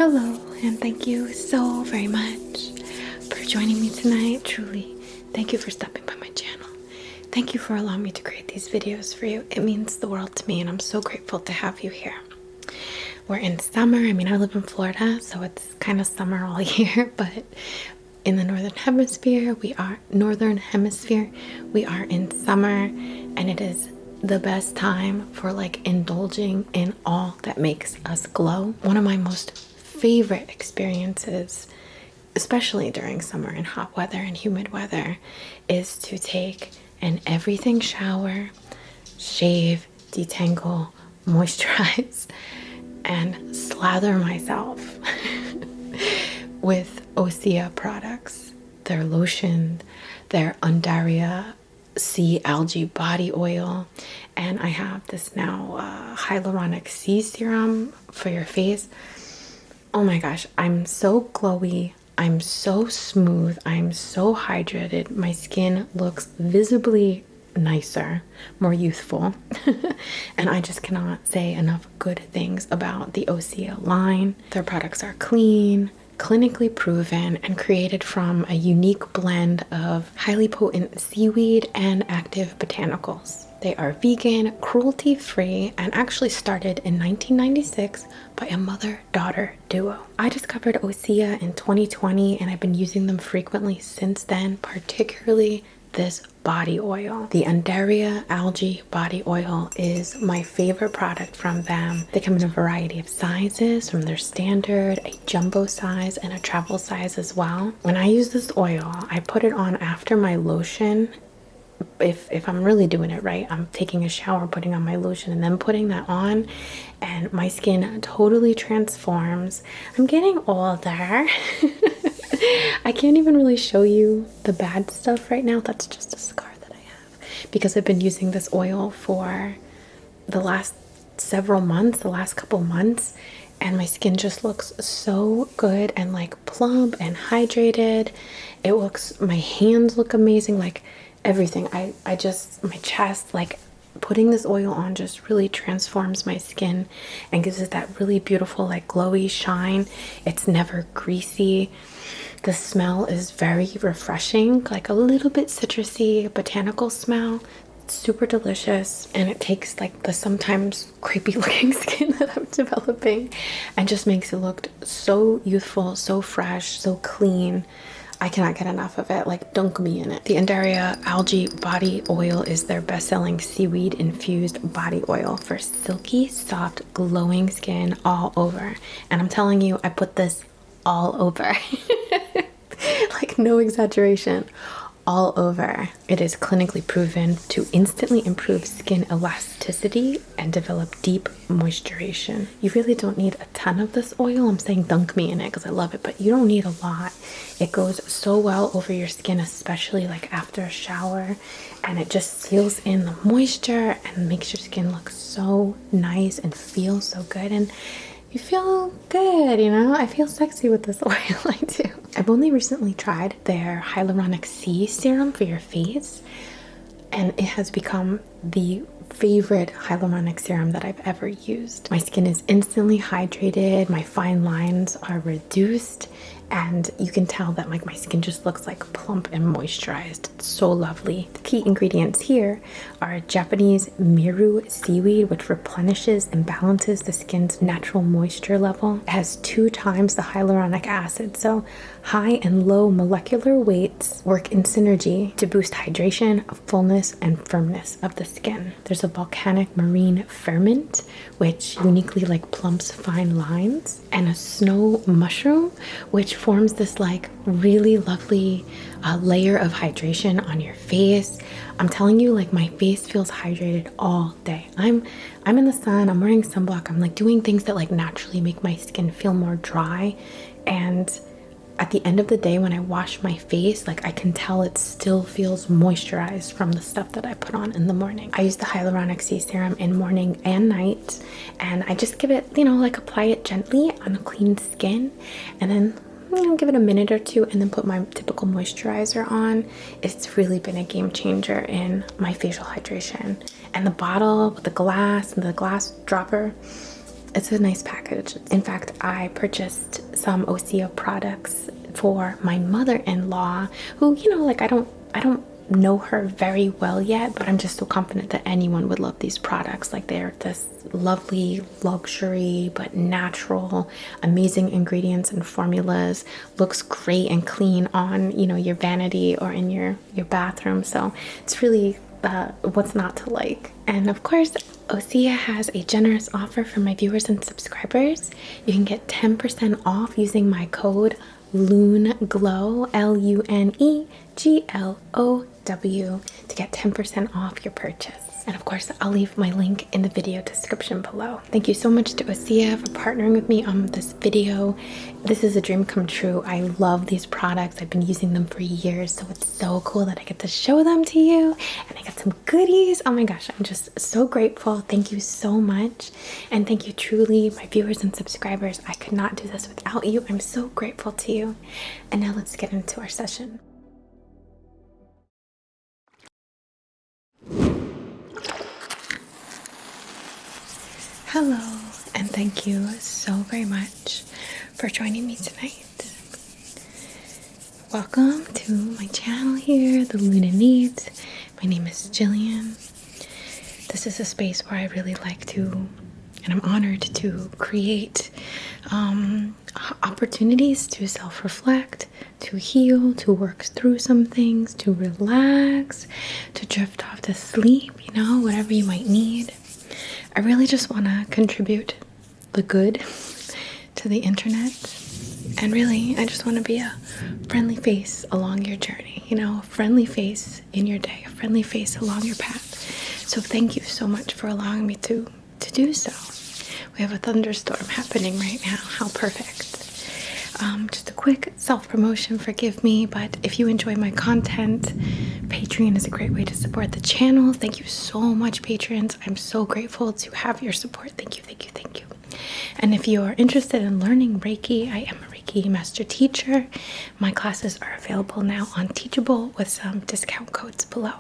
Hello, and thank you so very much for joining me tonight. Truly, thank you for stopping by my channel. Thank you for allowing me to create these videos for you. It means the world to me, and I'm so grateful to have you here. We're in summer. I mean, I live in Florida, so it's kind of summer all year, but in the northern hemisphere, we are in summer, and it is the best time for like indulging in all that makes us glow. One of my most favorite experiences, especially during summer and hot weather and humid weather, is to take an everything shower, shave, detangle, moisturize, and slather myself with Osea products. Their lotion, their Undaria sea algae body oil, and I have this now hyaluronic sea serum for your face. Oh my gosh, I'm so glowy, I'm so smooth, I'm so hydrated. My skin looks visibly nicer, more youthful, and I just cannot say enough good things about the Osea line. Their products are clean, clinically proven, and created from a unique blend of highly potent seaweed and active botanicals. They are vegan, cruelty-free, and actually started in 1996 by a mother-daughter duo. I discovered Osea in 2020, and I've been using them frequently since then, particularly this body oil. The Undaria algae body oil is my favorite product from them. They come in a variety of sizes, from their standard, a jumbo size, and a travel size as well. When I use this oil, I put it on after my lotion. If I'm really doing it right, I'm taking a shower, putting on my lotion, and then putting that on, and my skin totally transforms. I'm getting older. I can't even really show you the bad stuff right now. That's just a scar that I have because I've been using this oil for the last several months, the last couple months, and my skin just looks so good and like plump and hydrated. My hands look amazing, like everything. I just, my chest, like putting this oil on just really transforms my skin and gives it that really beautiful like glowy shine. It's never greasy. The smell is very refreshing, like a little bit citrusy, botanical smell. It's super delicious, and it takes like the sometimes creepy looking skin that I'm developing and just makes it look so youthful, so fresh, so clean. I cannot get enough of it. Like, dunk me in it. The Undaria algae body oil is their best-selling seaweed infused body oil for silky, soft, glowing skin all over. And I'm telling you, I put this all over. Like, no exaggeration, all over. It is clinically proven to instantly improve skin elasticity and develop deep moisturization. You really don't need a ton of this oil. I'm saying dunk me in it because I love it, but you don't need a lot. It goes so well over your skin, especially like after a shower, and it just seals in the moisture and makes your skin look so nice and feel so good, and you feel good, you know? I feel sexy with this oil, I do. I've only recently tried their hyaluronic sea serum for your face, and it has become the favorite hyaluronic serum that I've ever used. My skin is instantly hydrated, my fine lines are reduced, and you can tell that like my skin just looks like plump and moisturized. It's so lovely. The key ingredients here are Japanese miru seaweed, which replenishes and balances the skin's natural moisture level. It has 2 times the hyaluronic acid, so high and low molecular weights work in synergy to boost hydration, fullness, and firmness of the skin. There's a volcanic marine ferment, which uniquely like plumps fine lines, and a snow mushroom, which forms this like really lovely layer of hydration on your face. I'm telling you, like my face feels hydrated all day. I'm in the sun, I'm wearing sunblock, I'm like doing things that like naturally make my skin feel more dry, and at the end of the day when I wash my face, like I can tell it still feels moisturized from the stuff that I put on in the morning. I use the hyaluronic sea serum in morning and night, and I just give it, you know, like apply it gently on a clean skin, and then give it a minute or two, and then put my typical moisturizer on. It's really been a game changer in my facial hydration. And the bottle with the glass and the glass dropper, It's a nice package. In fact, I purchased some Osea products for my mother-in-law, who, I don't know her very well yet, but I'm just so confident that anyone would love these products. Like, they're this lovely luxury but natural, amazing ingredients and formulas. Looks great and clean on, your vanity or in your bathroom. So it's really what's not to like. And of course, Osea has a generous offer for my viewers and subscribers. You can get 10% off using my code LUNEGLOW, LUNEGLOW, to get 10% off your purchase. And of course, I'll leave my link in the video description below. Thank you so much to Osea for partnering with me on this video. This is a dream come true. I love these products. I've been using them for years, so it's so cool that I get to show them to you. And I got some goodies. Oh my gosh, I'm just so grateful. Thank you so much. And thank you truly, my viewers and subscribers. I could not do this without you. I'm so grateful to you. And now let's get into our session. Hello, and thank you so very much for joining me tonight. Welcome to my channel here, the Lune INNATE. My name is Jillian. This is a space where I really like to, and I'm honored to create opportunities to self-reflect, to heal, to work through some things, to relax, to drift off to sleep, whatever you might need. I really just want to contribute the good to the internet, and really I just want to be a friendly face along your journey, a friendly face in your day, a friendly face along your path. So thank you so much for allowing me to do so. We have a thunderstorm happening right now. How perfect. Just a quick self-promotion, forgive me, but if you enjoy my content, Patreon is a great way to support the channel. Thank you so much, patrons. I'm so grateful to have your support. Thank you, thank you, thank you. And if you are interested in learning Reiki, I am a Reiki master teacher. My classes are available now on Teachable with some discount codes below.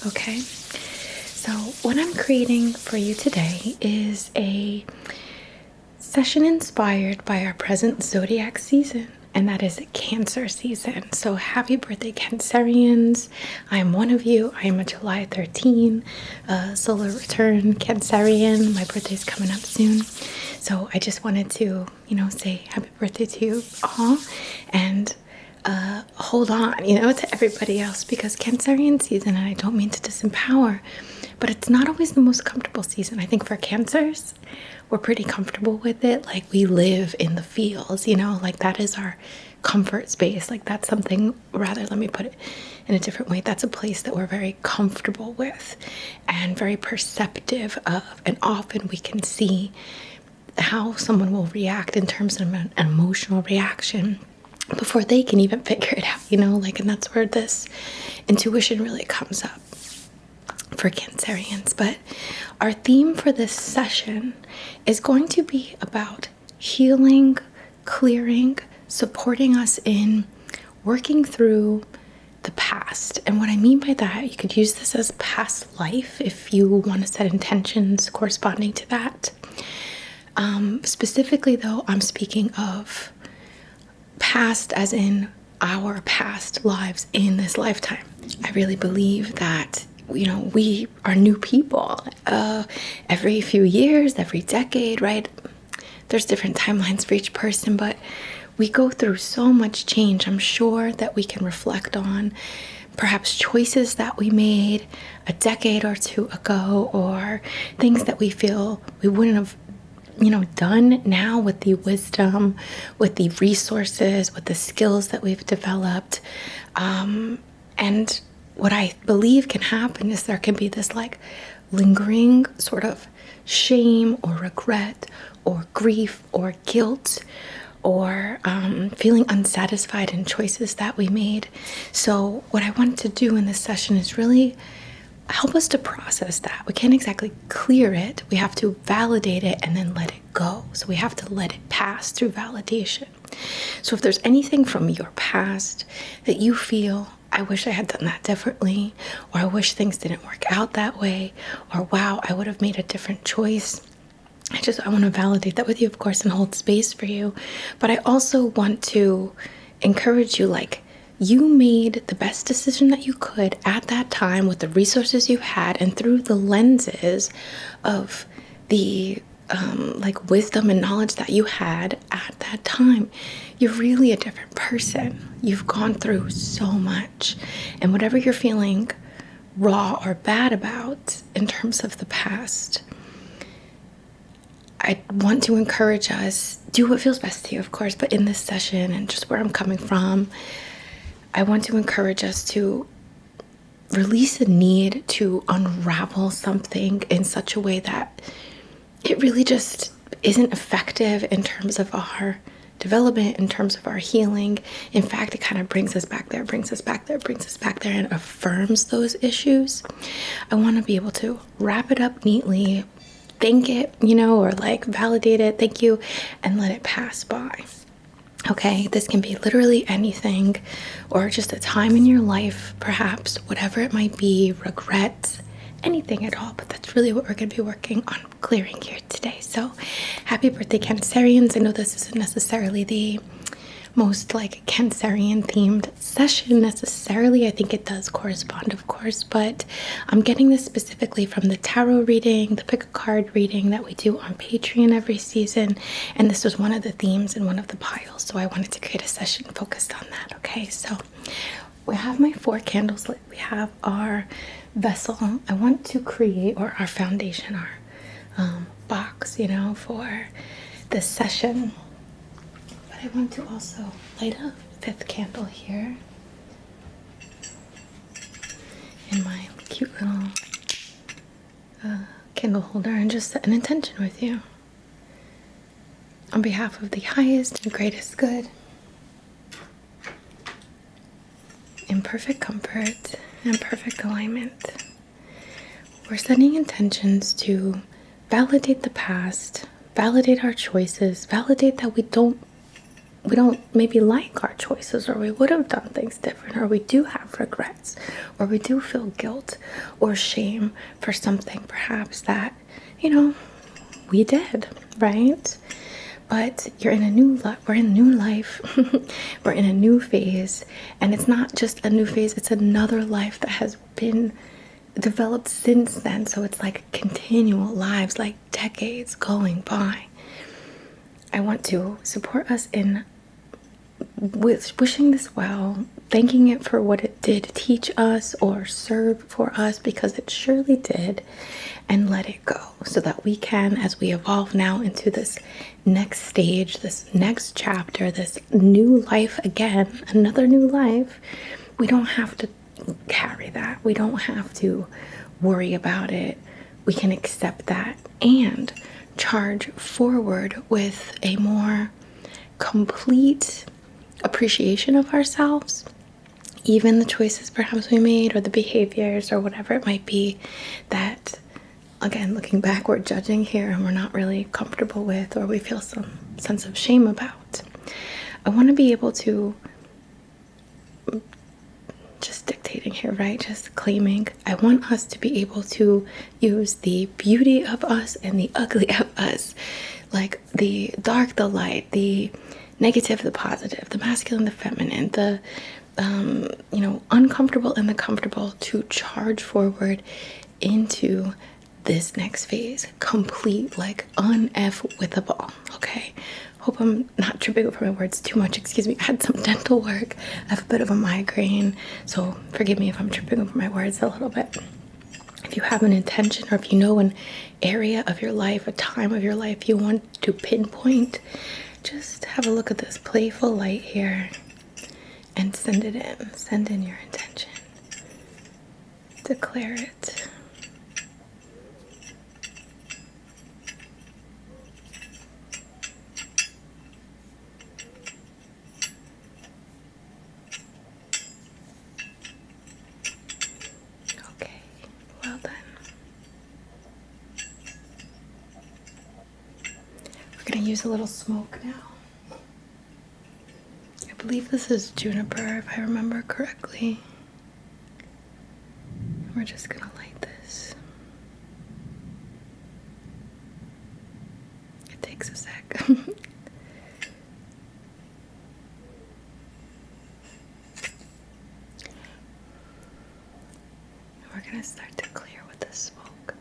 Okay, so what I'm creating for you today is a session inspired by our present zodiac season, and that is Cancer season. So happy birthday, Cancerians. I am one of you. I am a July 13 solar return Cancerian. My birthday's coming up soon, so I just wanted to say happy birthday to you all, and hold on to everybody else, because Cancerian season, and I don't mean to disempower, but it's not always the most comfortable season. I think for Cancers, we're pretty comfortable with it. Like, we live in the fields, like that is our comfort space. Like, that's something, rather, let me put it in a different way. That's a place that we're very comfortable with and very perceptive of. And often we can see how someone will react in terms of an emotional reaction before they can even figure it out, and that's where this intuition really comes up for Cancerians. But our theme for this session is going to be about healing, clearing, supporting us in working through the past. And what I mean by that, you could use this as past life if you want to set intentions corresponding to that. Specifically though, I'm speaking of past as in our past lives in this lifetime. I really believe that we are new people every few years, every decade, right? There's different timelines for each person, but we go through so much change. I'm sure that we can reflect on perhaps choices that we made a decade or two ago, or things that we feel we wouldn't have done now with the wisdom, with the resources, with the skills that we've developed. And what I believe can happen is there can be this lingering sort of shame or regret or grief or guilt or feeling unsatisfied in choices that we made. So what I wanted to do in this session is really help us to process that. We can't exactly clear it. We have to validate it and then let it go. So we have to let it pass through validation. So if there's anything from your past that you feel, I wish I had done that differently, or I wish things didn't work out that way, or wow, I would have made a different choice, I want to validate that with you, of course, and hold space for you. But I also want to encourage you, like, you made the best decision that you could at that time with the resources you had and through the lenses of the like wisdom and knowledge that you had at that time. You're really a different person. You've gone through so much. And whatever you're feeling raw or bad about in terms of the past, I want to encourage us, do what feels best to you, of course, but in this session and just where I'm coming from, I want to encourage us to release a need to unravel something in such a way that it really just isn't effective in terms of our development, in terms of our healing. In fact, it kind of brings us back there, brings us back there, brings us back there, and affirms those issues. I want to be able to wrap it up neatly, thank it, or like validate it, thank you, and let it pass by. Okay, this can be literally anything, or just a time in your life, perhaps, whatever it might be, regrets, anything at all. But that's really what we're going to be working on clearing here today. So happy birthday, Cancerians. I know this isn't necessarily the most like Cancerian themed session necessarily. I think it does correspond, of course, but I'm getting this specifically from the tarot reading, the pick a card reading that we do on Patreon every season, and this was one of the themes in one of the piles, so I wanted to create a session focused on that. Okay, so we have my 4 candles lit. We have our vessel. I want to create, or our foundation, our box, for this session. But I want to also light a 5th candle here in my cute little candle holder and just set an intention with you. On behalf of the highest and greatest good, in perfect comfort and perfect alignment, we're setting intentions to validate the past, validate our choices, validate that we don't maybe like our choices, or we would have done things different, or we do have regrets, or we do feel guilt or shame for something perhaps that, we did, right? But you're in a new we're in a new life. We're in a new phase, and it's not just a new phase, it's another life that has been developed since then. So it's like continual lives, like decades going by. I want to support us in wishing this well, thanking it for what it did teach us or serve for us, because it surely did, and let it go so that we can, as we evolve now into this next stage, this next chapter, this new life again, another new life, we don't have to carry that. We don't have to worry about it. We can accept that and charge forward with a more complete appreciation of ourselves, even the choices perhaps we made, or the behaviors, or whatever it might be that, again, looking back, we're judging here and we're not really comfortable with, or we feel some sense of shame about. I want to be able to, just dictating here, right? Just claiming. I want us to be able to use the beauty of us and the ugly of us, like the dark, the light, the negative, the positive, the masculine, the feminine, the uncomfortable and the comfortable, to charge forward into this next phase, complete, like un-F-withable. Okay, hope I'm not tripping over my words too much. Excuse me, I had some dental work. I have a bit of a migraine, so forgive me if I'm tripping over my words a little bit. If you have an intention, or if you know an area of your life, a time of your life you want to pinpoint, just have a look at this playful light here and send it in. Send in your intention. Declare it. Okay, well done. We're going to use a little smoke now. I believe this is juniper, if I remember correctly. We're just going to light this. We're going to start to clear with the smoke.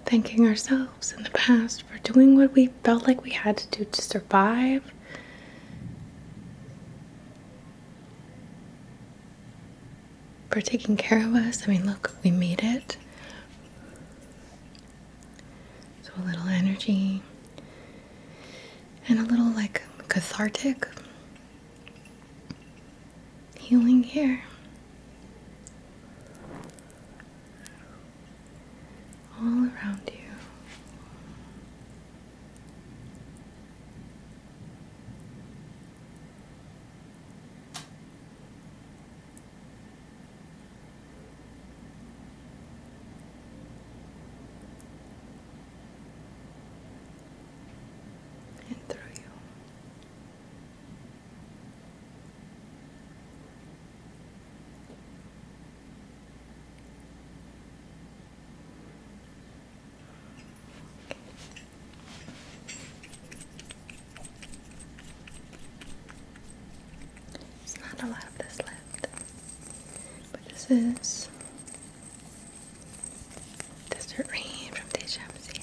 Thanking ourselves in the past for doing what we felt like we had to do to survive. For taking care of us. I mean, look, we made it. So a little energy and a little like cathartic healing here. All around you. And through you. There's not a lot of this left, but this is Desert Rain from Deja Vu.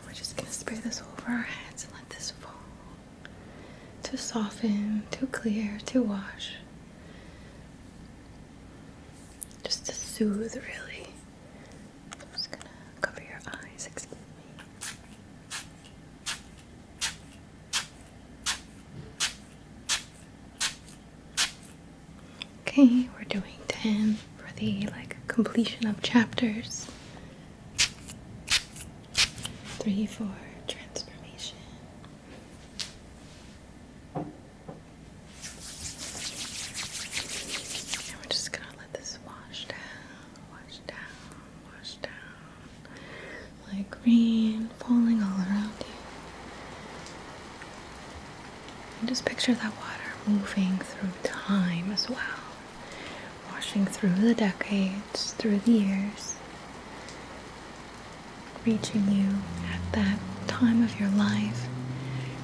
We're just gonna spray this over our heads and let this fall. To soften, to clear, to wash. Just to soothe, really. I'm just gonna cover your eyes, excuse me. Okay, we're doing 10 for the completion of chapters. 3 for transformation. And we're just gonna let this wash down, wash down, wash down. Like rain falling all around you. And just picture that water moving through time as well. Washing through the decades, through the years. Reaching you at that time of your life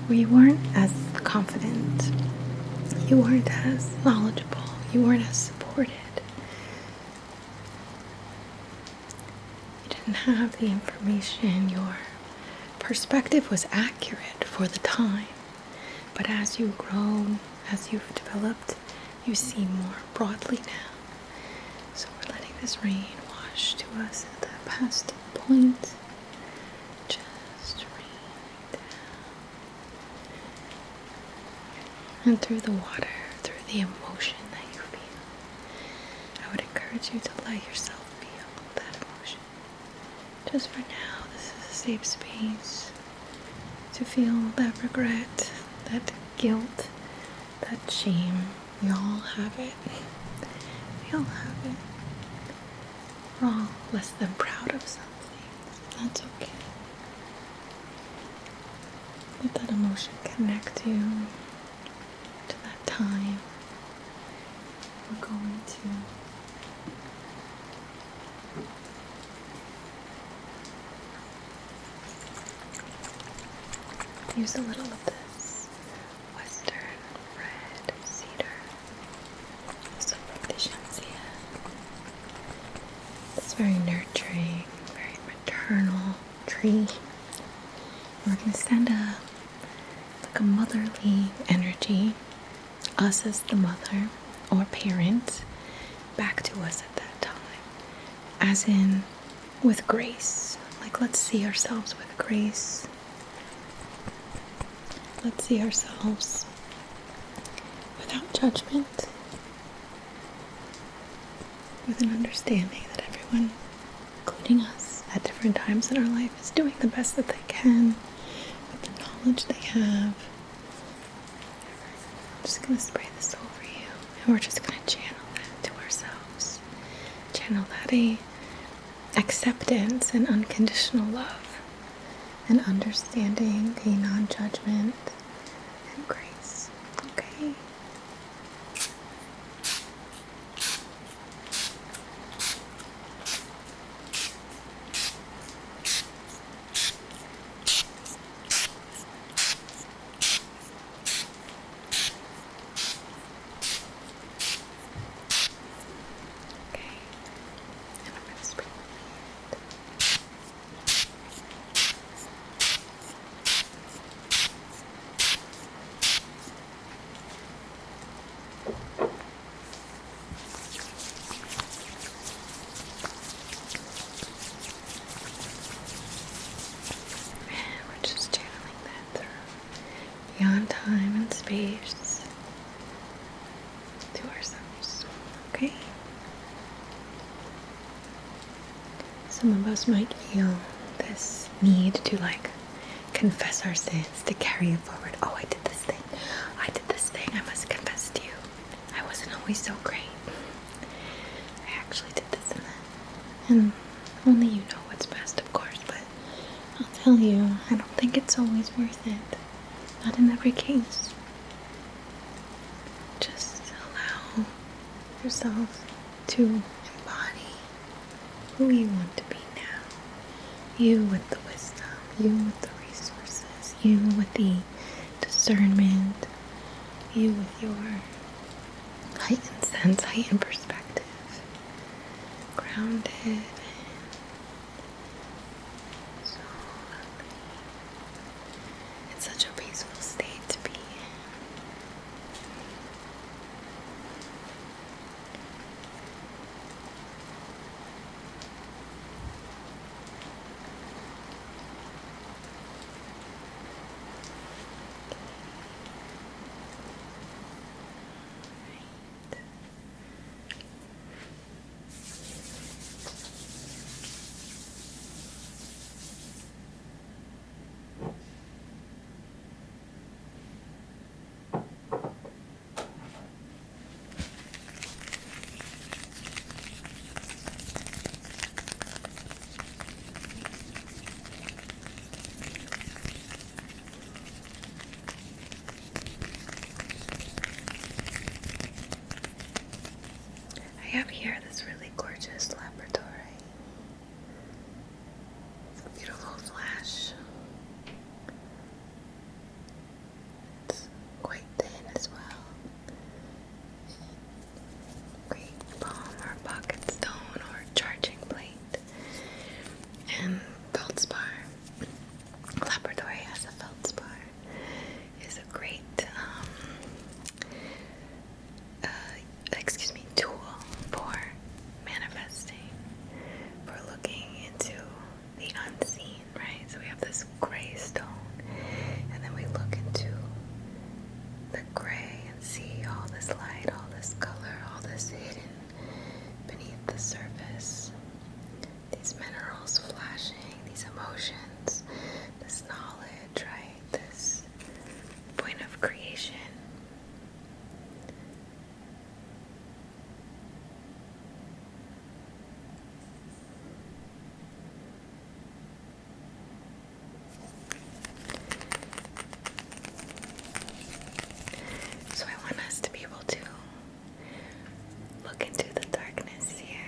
where you weren't as confident, you weren't as knowledgeable, you weren't as supported. You didn't have the information, your perspective was accurate for the time, but as you've grown, as you've developed, you see more broadly now. So we're letting this rain wash to us at that past point. Just rain down. And through the water, through the emotion that you feel, I would encourage you to let yourself feel that emotion. Just for now, this is a safe space to feel that regret, that guilt, that shame. We all have it. We all have it. We're all less than proud of some things. That's okay. Let that emotion connect you to that time. We're going to use a little of this Western Red Cedar, also from Deja Vu. It's very nurturing, very maternal tree. We're going to send a motherly energy, us as the mother or parent, back to us at that time. As in, with grace. Let's see ourselves with grace. Let's see ourselves without judgment. With an understanding that everyone, including us, at different times in our life is doing the best that they can with the knowledge they have. I'm just going to spray this over you, and we're just going to channel that to ourselves. Channel that acceptance and unconditional love and understanding, a non-judgment and grace. Okay? Some of us might feel this need to like confess our sins, to carry it forward. Oh, I did this thing. I did this thing. I must confess to you. I wasn't always so great. I actually did this and that. And only you know what's best, of course, but I'll tell you, I don't think it's always worth it. Not in every case. Just allow yourself to embody who you want to be now. You with the wisdom, you with the resources, you with the discernment, you with your heightened sense, heightened perspective, grounded, and so lovely. It's such a peaceful state to be in. I have here this really gorgeous laboratory. It's a beautiful flash. It's quite thin as well. Great palm or pocket stone or charging plate. And feldspar. Laboratory as a feldspar is a great tool for manifesting, for looking into the unseen, right? So we have this gray stone, and then we look into the gray and see all this light, all this color, all this hidden beneath the surface. These minerals flashing, these emotions, this knowledge, right? This point of creation. So I want us to be able to look into the darkness here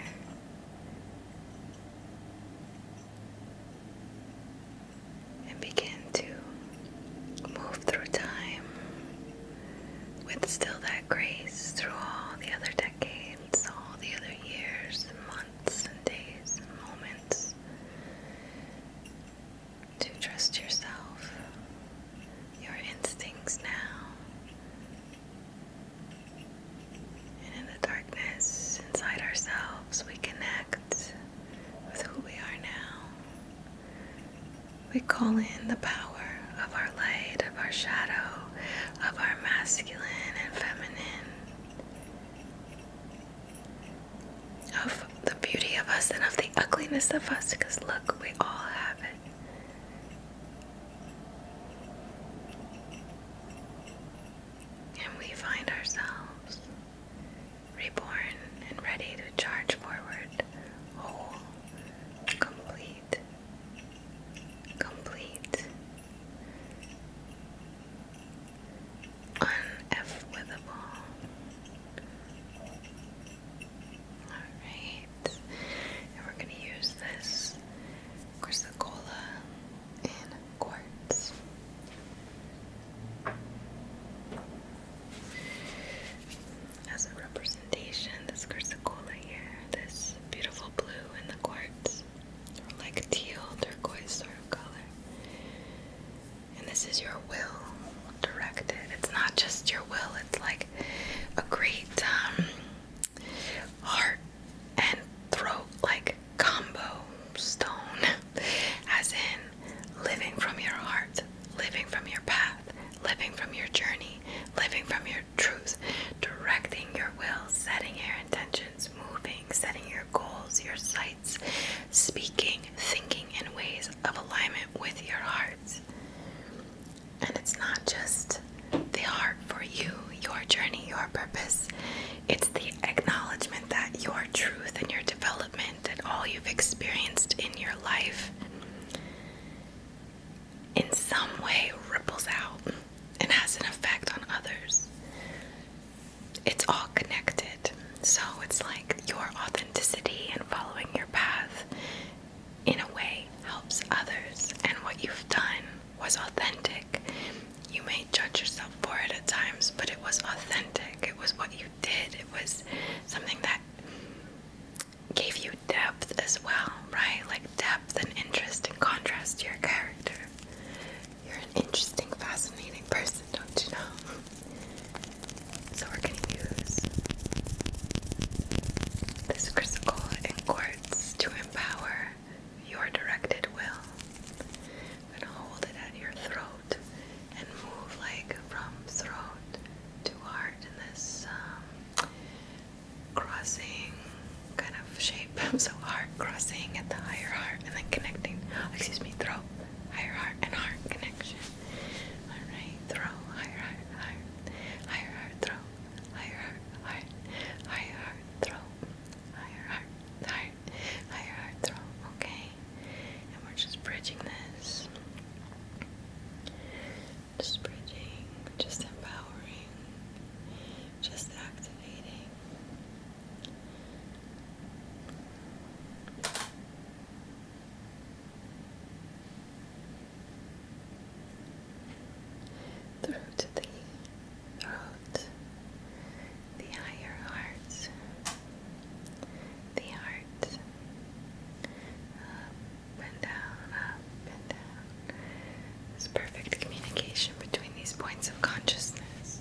and begin to move through time with still that grace through all the other decades, all the other years and months and days and moments, to trust yourself, your instincts now. And in the darkness inside ourselves, we connect with who we are now. We call in the power of our light, of our shadow, of our masculine and feminine, of the beauty of us and of the ugliness of us, because look, we all have it. And we find ourselves reborn and ready to charge forward, whole, complete, uneffable. Alright, and we're going to use this. Of course, the truth and your development and all you've experienced in your life in some way ripples out and has an effect on others. It's all connected. So it's like your authenticity and following your path in a way helps others, and what you've done was authentic. You may judge yourself for it at times, but it was authentic. It was what you did. It was something that gave you depth as well, right? Like depth and interest in contrast to your character. You're an interesting, fascinating person, don't you know? So we're going to use this crystal and quartz to empower your directed will. I'm going to hold it at your throat and move like from throat to heart in this crossing kind of shape. So heart crossing at the higher heart and then connecting, throat, higher heart and heart connection. Alright, throat, higher heart, throat, higher heart, throat, higher heart, throat, okay? And we're just bridging this. Just bridging, just empowering, just activating. Through to the throat, the higher heart, the heart, up and down, up and down. There's perfect communication between these points of consciousness.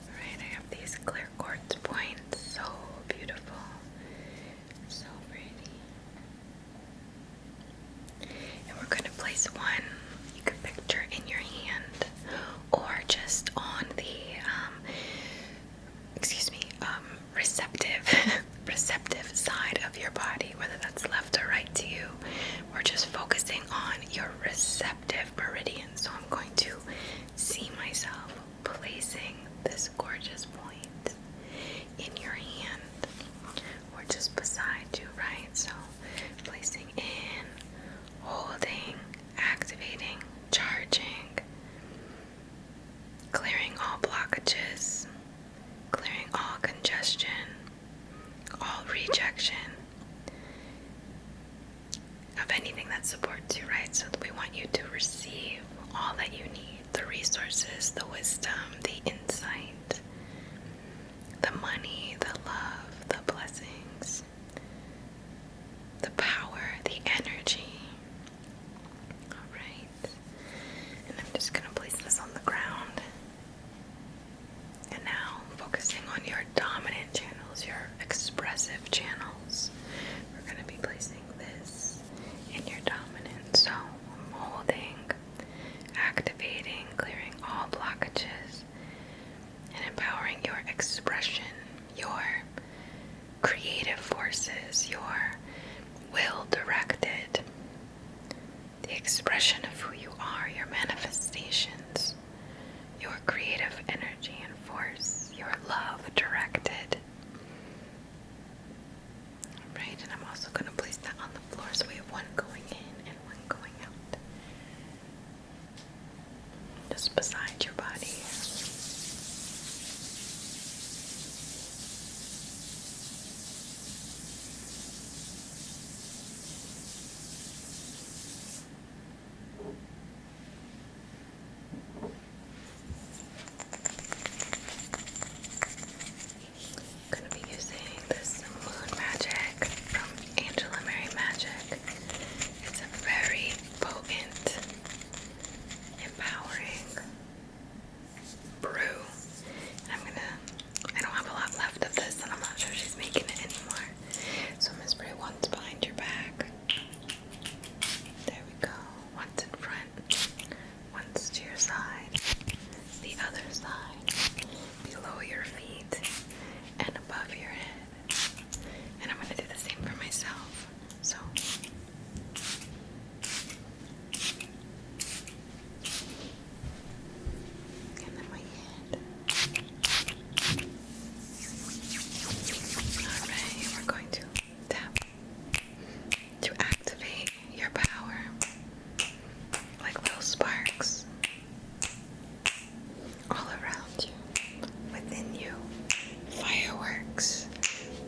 Alright, I have these clear quartz points, so beautiful, so pretty. And we're going to place one you could picture in your hand or just on the receptive side of your body, whether that's left or right to you. We're just focusing on your receptive meridian. So I'm going to see myself placing this gorgeous point in your hand or just beside you, right? So placing in, holding, activating, charging, clearing all blockages, clearing all congestion, all rejection of anything that supports you, right? So we want you to receive all that you need, the resources, the wisdom, the insight, the money, the love, the blessings, the power, the energy. All right. And I'm just going to place this on the ground. And now focusing on your dominant channels, your expressive channels. We're going to be placing this in your dominant. So I'm holding, activating, clearing all blockages, and empowering your expression, your creative forces, your will directed, the expression of who you are, your manifestations, your creative energy and force, your love directed. Right, and I'm also going to place that on the floor so we have one going in and one going out. Just beside your body.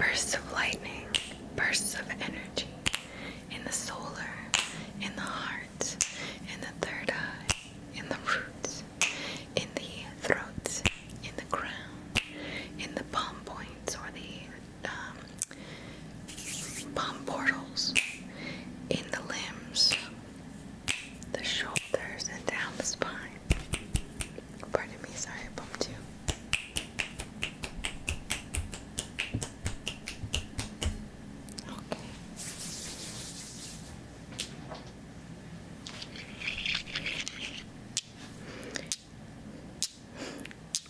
bursts of lightning, bursts of energy in the solar, in the heart, in the third eye, in the roots, in the throat, in the crown, in the palm points or the palm portals, in the limbs, the shoulders, and down the spine. Pardon me, sorry, I bumped you. Okay.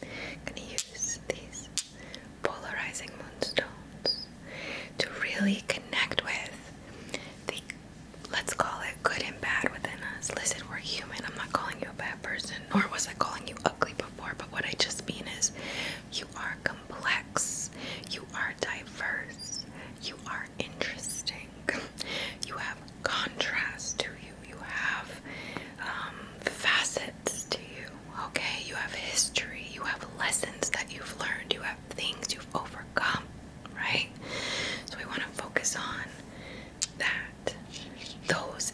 I'm gonna use these polarizing moonstones to really connect with the, let's call it good and bad within us. Listen, we're human. I'm not calling you a bad person, nor was I calling you ugly before, but what I just mean is you are complex, you are diverse, you are interesting, you have contrast to you, you have facets to you, okay? You have history, you have lessons that you've learned, you have things you've overcome, right? So we want to focus on that, those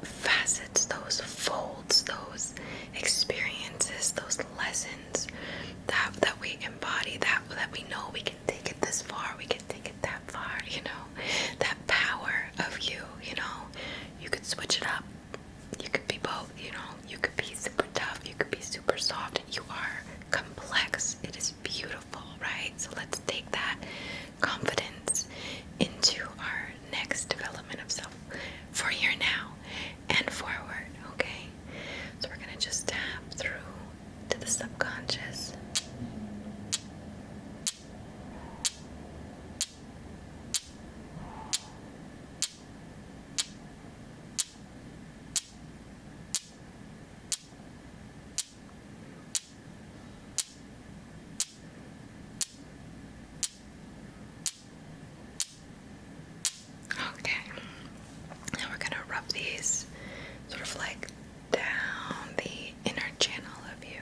facets, those folds, those experiences, those lessons that we embody, that we know we can take it this far, we can take it that far, you know, that power of you, you know, you could switch it up, you could be both, you know, you could be super tough, you could be super soft, you are complex, it is beautiful, right? So let's take that confidence into our next development of self for here now and forward, okay? So we're gonna just tap through to the subconscious. Okay, now we're gonna rub these sort of like down the inner channel of you.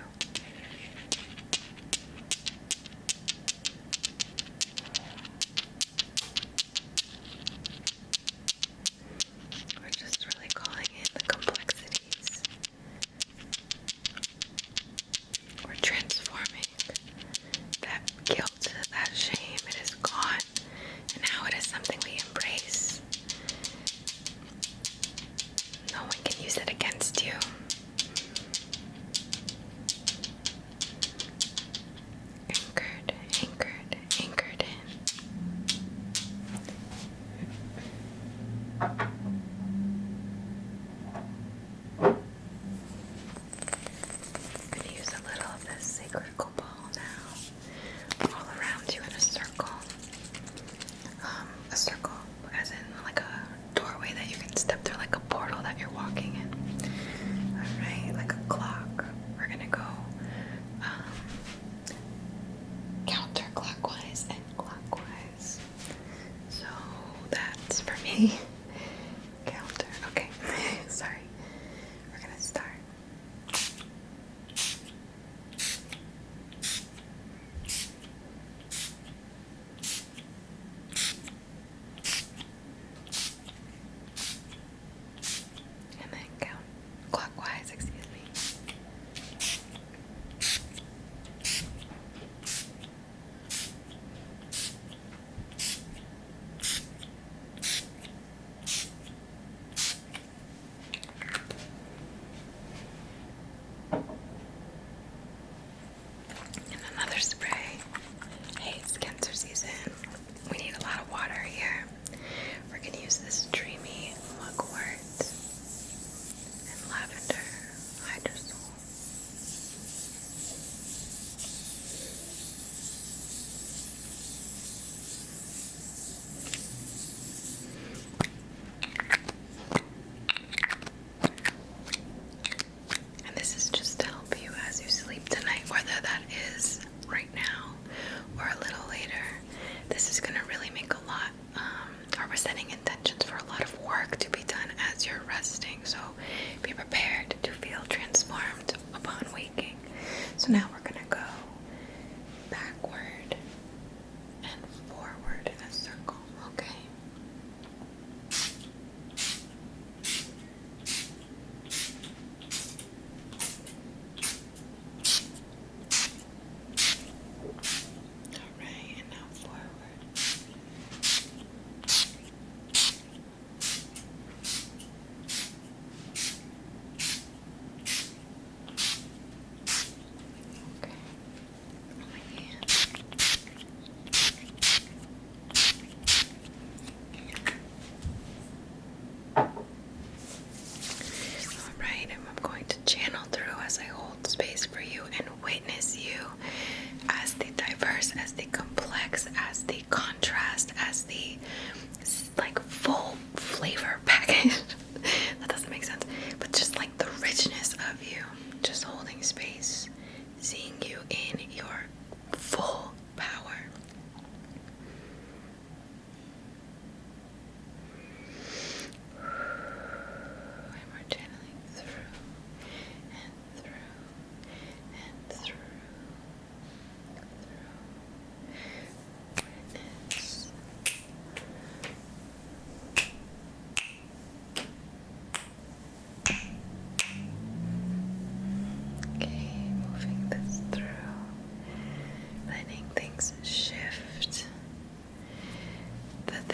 We're just really calling in the complexities. We're transforming that guilt, that shame. It is gone, and now it is something we embrace. No one can use it against you. Anchored, anchored, anchored in. I'm going to use a little of this sacred copal now, all around you in a circle. A circle, as in like a doorway that you can step through, like a portal that you're walking in. Alright, like a clock. We're gonna go counterclockwise and clockwise. So that's for me. Counter. Okay. Sorry. We're gonna start. And then count clockwise, excuse me.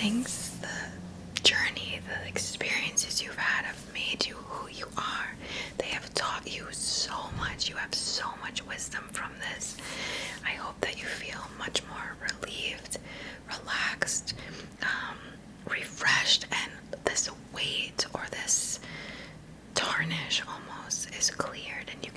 things, the journey, the experiences you've had have made you who you are. They have taught you so much. You have so much wisdom from this. I hope that you feel much more relieved, relaxed, refreshed, and this weight or this tarnish almost is cleared, and you